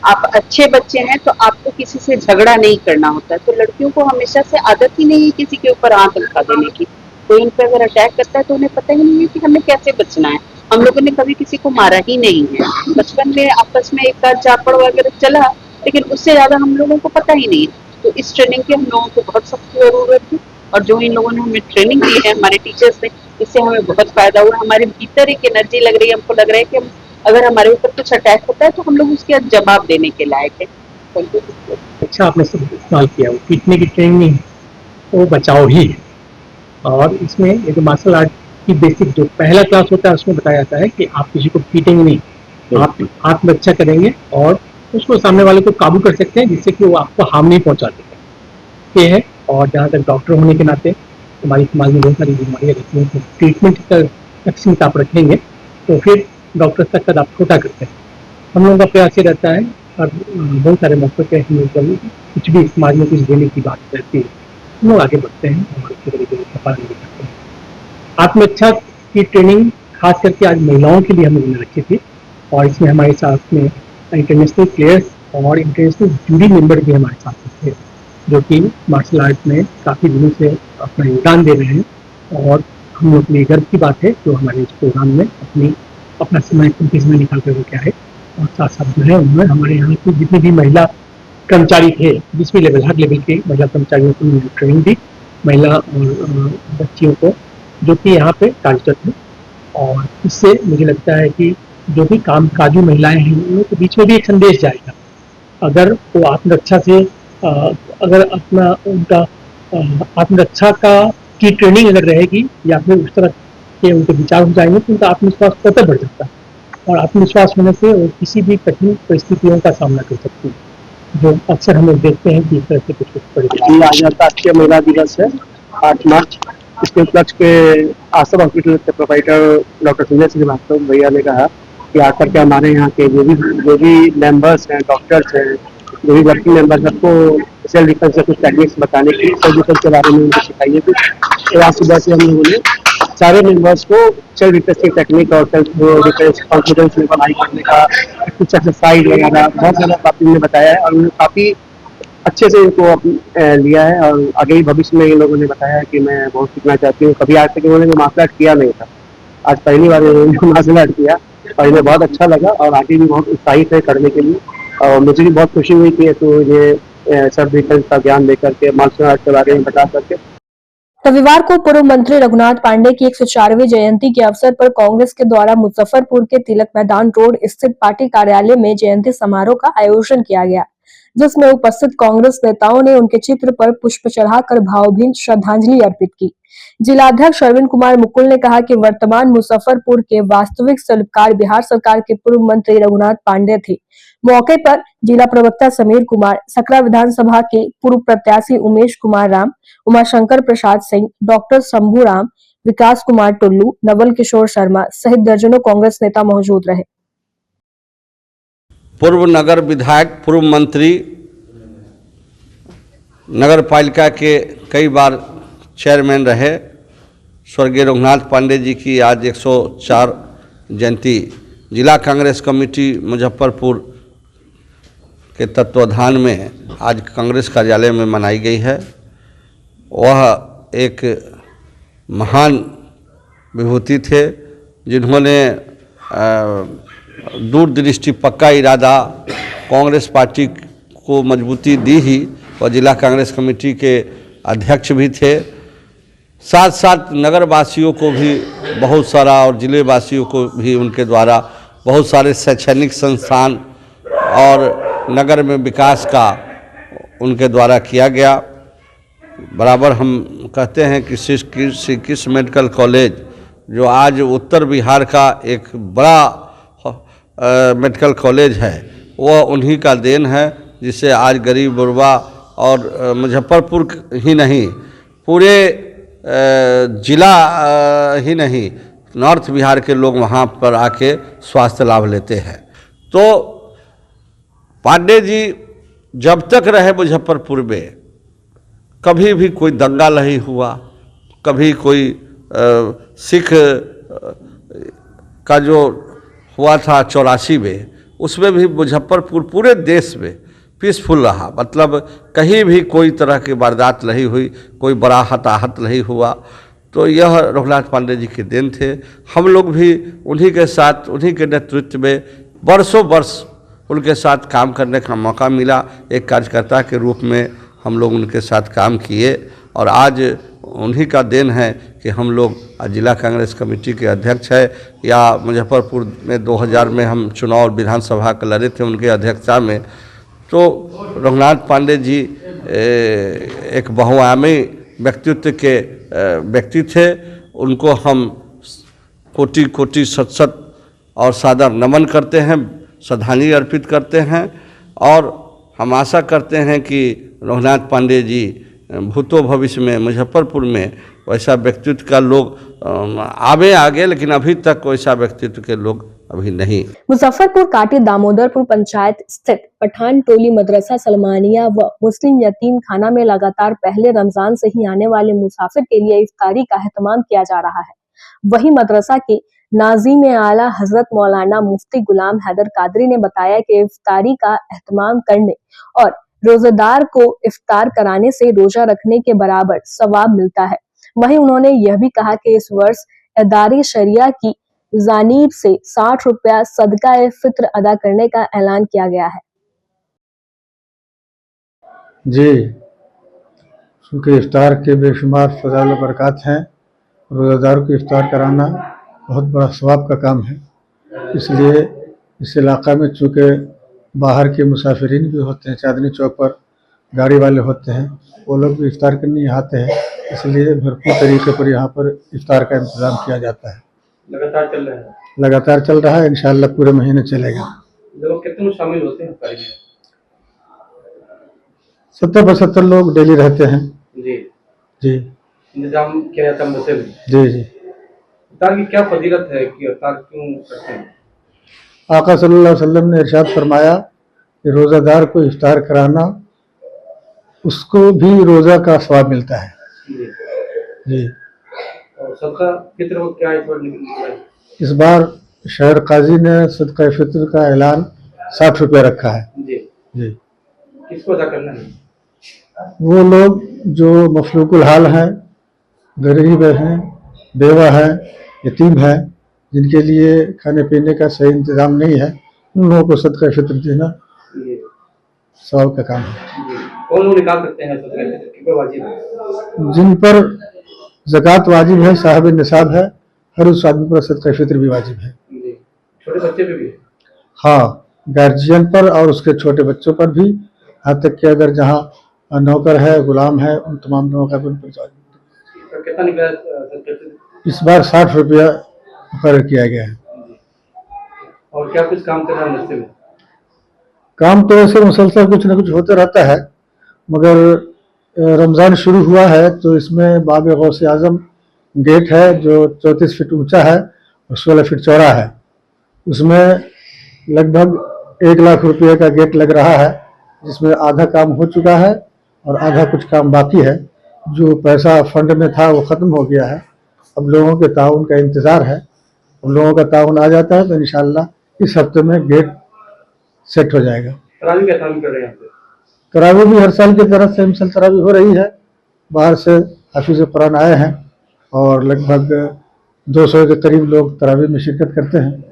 S19: आप अच्छे बच्चे हैं तो आपको किसी से झगड़ा नहीं करना होता है, तो लड़कियों को हमेशा से आदत ही नहीं है किसी के ऊपर आंख उठा देने की। कोई उन पर अगर अटैक करता है तो उन्हें पता ही नहीं है कि हमें कैसे बचना है। हम लोगों ने कभी किसी को मारा ही नहीं है। बचपन में आपस में एक आध झापड़ वगैरह चला, लेकिन उससे ज्यादा हम लोगों को पता ही नहीं। तो इस ट्रेनिंग की हम लोगों को बहुत सख्त जरूरत थी और जो इन लोगों ने हमें ट्रेनिंग दी है, हमारे टीचर्स ने, इससे हमें बहुत फायदा हुआ। हमारे भीतर एक एनर्जी लग रही है, हमको लग रहा है कि हम अगर हमारे ऊपर कुछ अटैक होता है तो हम लोग उसके जवाब देने के लायक है।
S20: अच्छा आपने सब इस्तेमाल किया, वो पीटने की ट्रेनिंग नहीं, वो बचाव ही है। और इसमें एक मार्शल आर्ट की बेसिक जो पहला क्लास होता है उसमें बताया जाता है कि आप किसी को पीटेंगे नहीं, आप आत्मरक्षा करेंगे और उसको सामने वाले को काबू कर सकते हैं जिससे कि वो आपको हार्म नहीं पहुंचा देगा। ये है। और जहाँ तक डॉक्टर होने के नाते हमारी समाज में बहुत सारी बीमारियाँ रहती हैं, तो ट्रीटमेंट तक सीमित आप रखेंगे तो फिर डॉक्टर तक कद आप छोटा करते हैं। हम लोगों का प्रयास ये रहता है और बहुत सारे मौके पे हम लोग कुछ भी समाज में कुछ देने की बात रहती है, हम लोग आगे बढ़ते हैं और अच्छे तरीके से पालन भी करते हैं। आत्मरक्षा की ट्रेनिंग खास करके आज महिलाओं के लिए हम लोगों ने रखी थी और इसमें हमारे साथ में इंटरनेशनल प्लेयर्स और इंटरनेशनल जूरी मेंबर भी हमारे साथ थे, जो कि मार्शल आर्ट में काफ़ी दिनों से अपना योगदान दे रहे हैं। और हम लोग के लिए गर्व की बात है जो हमारे इस प्रोग्राम में अपना समय में निकाल कर क्या है। और साथ साथ जो है उन्होंने हमारे यहाँ की जितने भी महिला कर्मचारी थे, जिस भी लेवल, हर लेवल के महिला कर्मचारियों को उन्होंने ट्रेनिंग दी, महिला और बच्चियों को जो कि यहाँ पे कार्यरत है। और इससे मुझे लगता है कि जो भी कामकाजी महिलाएं हैं उनके बीच में भी एक संदेश जाएगा। अगर वो आत्मरक्षा से अगर अपना उनका आत्मरक्षा की ट्रेनिंग अगर रहेगी या फिर उस तरह के उनके विचार हो जाएंगे तो उनका आत्मविश्वास स्वतः बढ़ जाता है और आत्मविश्वास होने से वो किसी भी कठिन परिस्थितियों का सामना कर सकती है, जो अक्सर हम लोग देखते हैं कि इस तरह से कुछ पड़ेगा।
S21: आज अंतर्राष्ट्रीय महिला दिवस है 8 मार्च। इसके उपलक्ष्य पे आसम हॉस्पिटल के प्रोप्राइटर डॉक्टर संजय श्रीवास्तव भैया ने कहा कि आकर के हमारे यहाँ के जो भी मेंबर्स हैं, डॉक्टर्स हैं, जो भी वर्किंग मेंबर्स, सबको सेल्फ डिफेंस से कुछ टेक्निक्स बताने की, सेल्फ डिफेंस के बारे में उनको सिखाइए। तो आज सुबह से हम लोगों ने सारे मेंबर्स को सेल्फ डिफेंस की टेक्निक और self defence confidence level high करने का कुछ एक्सरसाइज वगैरह बहुत सारा बातें उन्होंने बताया है और उन्होंने काफ़ी अच्छे से इनको लिया है और आगे ही भविष्य में इन लोगों ने बताया है कि मैं बहुत सीखना चाहती हूँ। कभी आज तक इन्होंने मार्शल आर्ट किया नहीं था, आज पहली बार इन्होंने मार्शल आर्ट किया और इन्हें बहुत अच्छा लगा और आगे भी बहुत उत्साहित है करने के लिए। और मुझे भी बहुत खुशी हुई कि तो ये सब डिफेंस का ज्ञान दे करके मार्शल आर्ट के बारे में बता करके।
S1: रविवार को पूर्व मंत्री रघुनाथ पांडे की 104वीं जयंती के अवसर पर कांग्रेस के द्वारा मुजफ्फरपुर के तिलक मैदान रोड स्थित पार्टी कार्यालय में जयंती समारोह का आयोजन किया गया, जिसमें उपस्थित कांग्रेस नेताओं ने उनके चित्र पर पुष्प चढ़ाकर भावभीनी श्रद्धांजलि अर्पित की। जिलाध्यक्ष अरविंद कुमार मुकुल ने कहा कि वर्तमान मुजफ्फरपुर के वास्तविक शिल्पकार बिहार सरकार के पूर्व मंत्री रघुनाथ पांडे थे। मौके पर जिला प्रवक्ता समीर कुमार, सकरा विधानसभा के पूर्व प्रत्याशी उमेश कुमार राम, उमाशंकर प्रसाद सिंह, डॉक्टर शंभू राम, विकास कुमार टुल्लू, नवल किशोर शर्मा सहित दर्जनों कांग्रेस नेता मौजूद रहे।
S3: पूर्व नगर विधायक, पूर्व मंत्री, नगर पालिका के कई बार चेयरमैन रहे स्वर्गीय रघुनाथ पांडे जी की आज 104 जयंती जिला कांग्रेस कमेटी मुजफ्फरपुर के तत्वाधान में आज कांग्रेस कार्यालय में मनाई गई है। वह एक महान विभूति थे जिन्होंने दूरदृष्टि, पक्का इरादा, कांग्रेस पार्टी को मजबूती दी ही। वह जिला कांग्रेस कमेटी के अध्यक्ष भी थे, साथ साथ नगर वासियों को भी बहुत सारा और जिले वासियों को भी उनके द्वारा बहुत सारे शैक्षणिक संस्थान और नगर में विकास का उनके द्वारा किया गया। बराबर हम कहते हैं कि श्री कृष्ण मेडिकल कॉलेज जो आज उत्तर बिहार का एक बड़ा मेडिकल कॉलेज है, वह उन्हीं का देन है, जिससे आज गरीब गुरबा और मुजफ्फरपुर ही नहीं पूरे जिला ही नहीं नॉर्थ बिहार के लोग वहाँ पर आके स्वास्थ्य लाभ लेते हैं। तो पांडे जी जब तक रहे मुजफ्फरपुर में कभी भी कोई दंगा नहीं हुआ, कभी कोई सिख का जो हुआ था 84 में, उसमें भी मुजफ्फरपुर पूरे देश में पीसफुल रहा, मतलब कहीं भी कोई तरह की वारदात नहीं हुई, कोई बड़ा हताहत नहीं हुआ। तो यह रघुनाथ पांडे जी के देन थे। हम लोग भी उन्हीं के साथ, उन्हीं के नेतृत्व में वर्षों वर्ष उनके साथ काम करने का मौका मिला। एक कार्यकर्ता के रूप में हम लोग उनके साथ काम किए और आज उन्हीं का देन है कि हम लोग आज जिला कांग्रेस कमेटी के अध्यक्ष है। या मुजफ्फरपुर में 2000 में हम चुनाव विधानसभा का लड़े थे उनके अध्यक्षता में। तो रघुनाथ पांडे जी एक बहुआयामी व्यक्तित्व के व्यक्ति थे। उनको हम कोटि कोटि शत और सादर नमन करते हैं, श्रद्धांजलि अर्पित करते हैं और हम आशा करते हैं कि रघुनाथ पांडे जी भूतो भविष्य में मुजफ्फरपुर में वैसा व्यक्तित्व का लोग आवे आगे, लेकिन अभी तक वैसा व्यक्तित्व के लोग अभी नहीं।
S1: मुजफ्फरपुर काटी दामोदरपुर पंचायत स्थित पठान टोली मदरसा सलमानिया व मुस्लिम यतीम खाना में लगातार पहले रमजान से ही आने वाले मुसाफिर के लिए इफ्तारी का एहतमाम किया जा रहा है। वही मदरसा के नाज़ीम आला हजरत मौलाना मुफ्ती गुलाम हैदर कादरी ने बताया कि इफ्तारी का एहतमाम करने और रोजेदार को इफ्तार कराने से रोजा रखने के बराबर सवाब मिलता है। वहीं उन्होंने यह भी कहा कि इस वर्ष इदारे शरिया की जानीब से 60 रुपया सदका ए फित्र अदा करने का ऐलान किया गया है।
S22: जी, क्योंकि इफ्तार के बेशुमार फज़ाइल व बरक़ात हैं, रोज़ादार को इफ्तार कराना बहुत बड़ा सवाब का काम है। इसलिए इस इलाक़ा में चूँकि बाहर के मुसाफिरीन भी होते हैं, चांदनी चौक पर गाड़ी वाले होते हैं, वो लोग भी इफ्तार करने आते हैं, इसलिए भरपूर तरीके पर यहाँ पर इफ्तार का इंतज़ाम किया जाता है।
S23: लगातार चल रहा है?
S22: लगातार चल रहा है, इंशाअल्लाह पूरे महीने चलेगा।
S23: लोग कितने शामिल होते हैं इफ्तारी में?
S22: 70-75 लोग डेली रहते हैं।
S23: जी
S22: जी,
S23: इंतजाम किया जाता है मदरसे में?
S22: जी जी।
S23: इफ्तार की क्या फजीलत है कि इफ्तार क्यों करते हैं?
S22: आका सल्लल्लाहु अलैहि वसल्लम ने इरशाद फरमाया कि रोज़ादार को इफ्तार कराना उसको भी रोज़ा का सवाब मिलता है। जी।
S23: और सदका फित्र को क्या इस बार निकला है?
S22: इस बार शहर काजी ने सदका फित्र का ऐलान 60 रुपया रखा है।
S23: जी
S22: जी।
S23: किसको अदा करना है?
S22: वो लोग जो मफलूकुल हाल हैं, गरीब हैं, बेवा हैं, यतीम हैं, जिनके लिए खाने पीने का सही इंतज़ाम नहीं है, उन लोगों को सदका फित्र देना सवाब का काम है।
S23: कौन लोग निकाल सकते हैं सदका फित्र, किन पर वाजिब है?
S22: जिन पर ज़कात वाजिब है, साहब निसाब है, हर उस आदमी पर सदका फित्र भी वाजिब है।
S23: छोटे बच्चे पे भी है?
S22: हाँ, गार्जियन पर और उसके छोटे बच्चों पर भी, यहाँ तक कि अगर जहाँ नौकर है, गुलाम है, उन तमाम लोगों का भी उन पर वाजिब।
S23: तो कितना निकला सदका फित्र?
S22: इस बार 60 रुपया मुकर्रर किया गया है।
S23: और क्या कुछ काम कर रहा है मदरसे में?
S22: काम तो ऐसे मुसलसल कुछ न कुछ होता रहता है, मगर रमज़ान शुरू हुआ है तो इसमें बाब गौसे आज़म गेट है जो 34 फीट ऊंचा है और 16 फीट चौड़ा है। उसमें लगभग 1 लाख रुपये का गेट लग रहा है, जिसमें आधा काम हो चुका है और आधा कुछ काम बाकी है। जो पैसा फंड में था वो ख़त्म हो गया है, अब लोगों के ताउन का इंतज़ार है। अब लोगों का ताउन आ जाता है तो इंशाअल्लाह इस हफ्ते में गेट सेट हो जाएगा।
S23: तरावी का काम कर रहे हैं यहाँ पे?
S22: तरावी भी हर साल की तरह से मिसल तरावी हो रही है। बाहर से हाफिज़ कुरान आए हैं और लगभग 200 के करीब लोग तरावी में शिरकत करते हैं।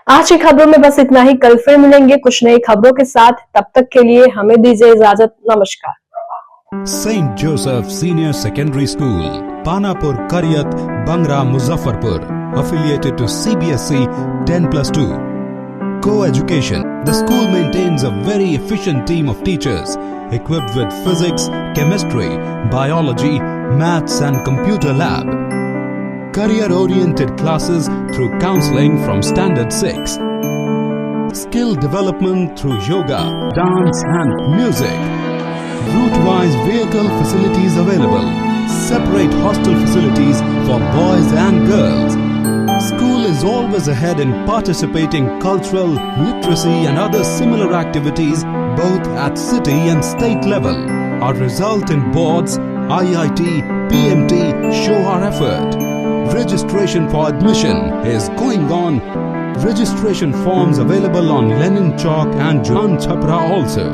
S1: आज की खबरों में बस इतना ही। कल फिर मिलेंगे कुछ नई खबरों के साथ। तब तक के लिए हमें दीजिए इजाजत। नमस्कार।
S15: Saint Joseph senior secondary school, Panapur, Kariyat, Bangra, Muzaffarpur, affiliated to CBSE 10+2. Co-education. The school maintains a very efficient team of teachers equipped with physics, chemistry, biology, maths and computer lab. Career-oriented classes through counseling from Standard 6. Skill development through yoga, dance and music. Route-wise vehicle facilities available. Separate hostel facilities for boys and girls. School is always ahead in participating cultural, literacy and other similar activities both at city and state level. Our result in boards, IIT, PMT show our effort. Registration for admission is going on. Registration forms available on Lenin Chalk and Jalan Chhapra also.